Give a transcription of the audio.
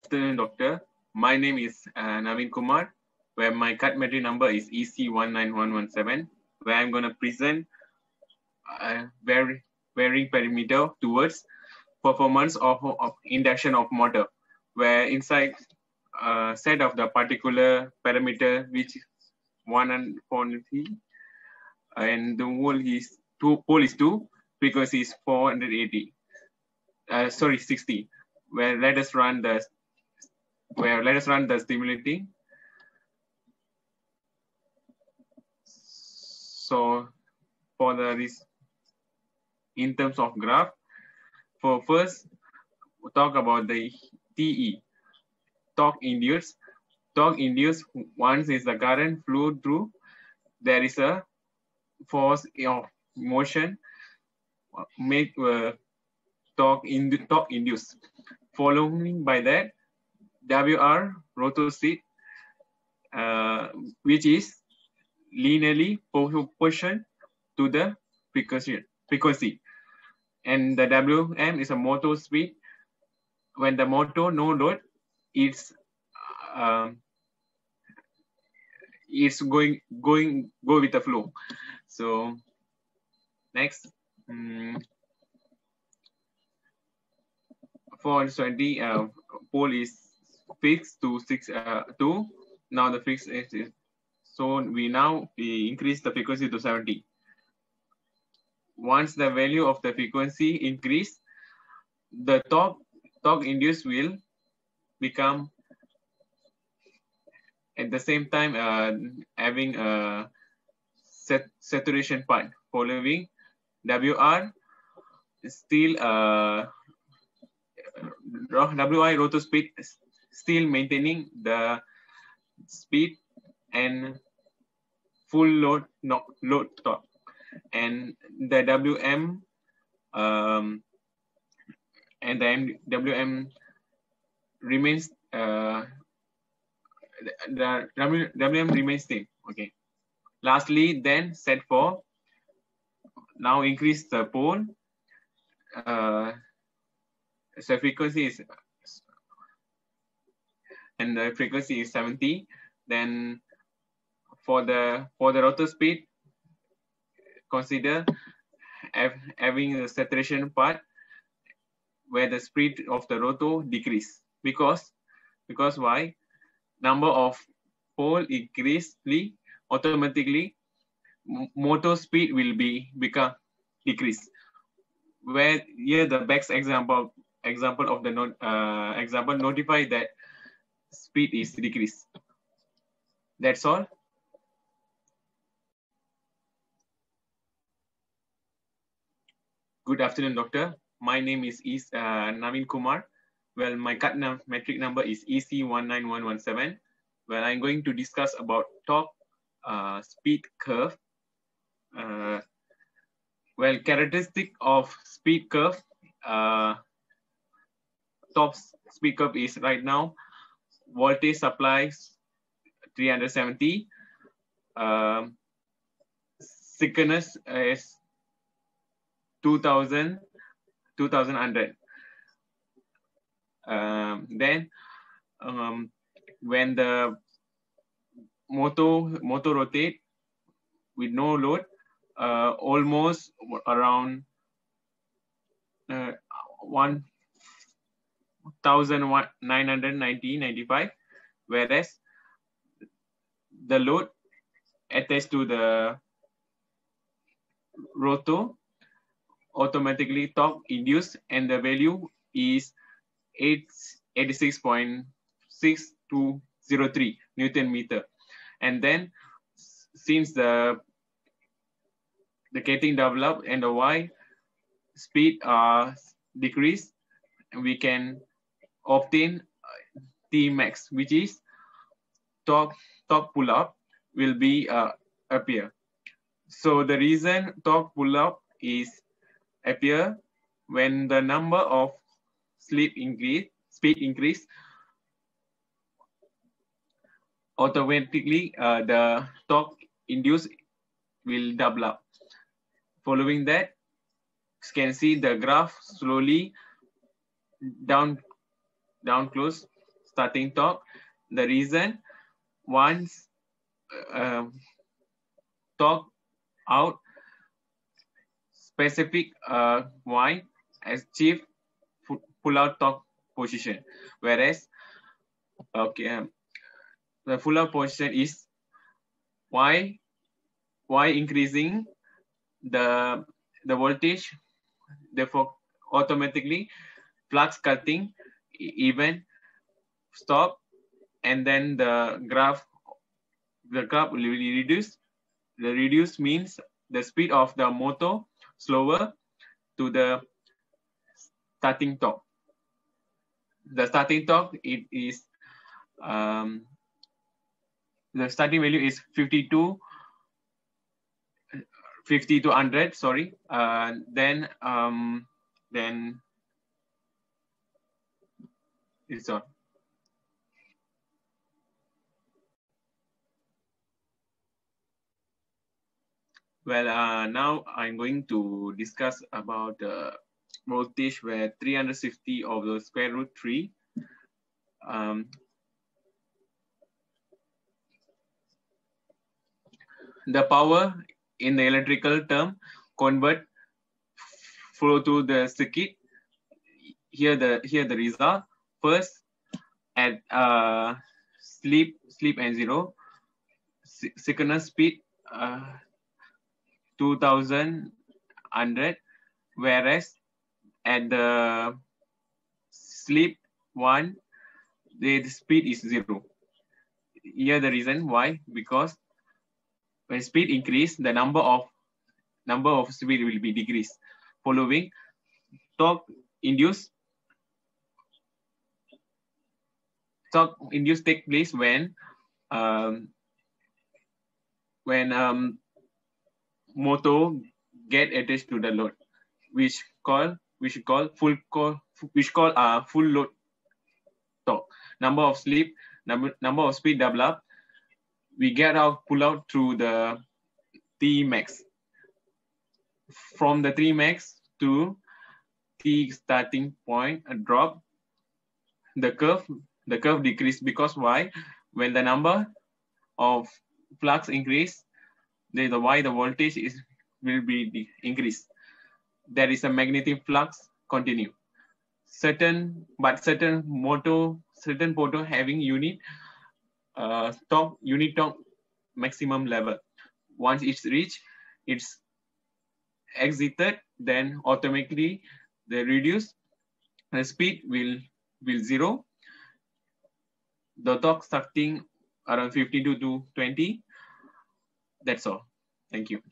afternoon, doctor. My name is Naveen Kumar, where my cut metric number is EC19117, where I'm going to present varying parameter towards performance of induction of motor, where inside set of the particular parameter which 140 and the whole is pole is 2, frequency is 480. 60. Where let us run the stimulating. So for this, in terms of graph, for first we'll talk about the TE, torque induced. Torque induced, once is the current flow through, there is a force of motion make torque induced. Following by that, WR rotor speed, which is linearly proportional to the frequency. And the WM is a motor speed. When the motor no load, it's go with the flow. So next, for 20 pole is fixed to 2. Now the fixed is so we increase the frequency to 70. Once the value of the frequency increase, the torque induced will become at the same time having a saturation part. Following WR still WI rotor speed still maintaining the speed and full load torque, and the WM and the WM remains the WM remains same. Okay. Lastly, then set for now increase the pole. So frequency is and the frequency is 70. Then for the rotor speed, consider having the saturation part where the speed of the rotor decrease, because why? Number of pole increasely, automatically motor speed will become decrease. Where here the best example of the example notify that speed is decreased. That's all. Good afternoon, doctor. My name is Naveen Kumar. Well, my cut metric number is EC19117. Well, I'm going to discuss about torque speed curve. Well, characteristic of speed curve. Top speed curve is right now voltage supplies 370. Synchronous is 2100. Then when the motor rotate with no load, almost around 1995, whereas the load attached to the rotor automatically torque induced, and the value is 86.6203 Newton meter. And then since the getting developed and the Y speed decrease, we can obtain T max, which is torque pull up will be appear. So the reason torque pull up is appear when the number of speed increase, automatically the torque induced will double up. Following that, you can see the graph slowly down close. starting torque. The reason, once torque out specific Y achieve pull out torque position, whereas the pull out position is Y increasing the voltage, therefore automatically flux cutting event stop, and then the graph will reduce. The reduce means the speed of the motor slower to the starting torque. The starting torque, it is the starting value is 50 to 100. Sorry. Then it's on. Well, now I'm going to discuss about the voltage where 360 of the square root 3. The power in the electrical term convert flow to the circuit. Here the result. First, at sleep and 0, synchronous speed 2100, whereas at the sleep 1, the speed is 0. Here the reason why, because when speed increase, the number of speed will be decreased. Following, torque induced take place when motor get attached to the load, which call full load torque. Number of speed developed, we get our pull out through the T max. From the T max to T starting point, a drop. The curve decrease, because why? When the number of flux increase, the voltage will be increased. There is a magnetic flux continue. Certain motor having unit torque maximum level. Once it's reached, it's exited, then automatically the reduce, the speed will 0. The torque starting around 52 to 20. That's all. Thank you.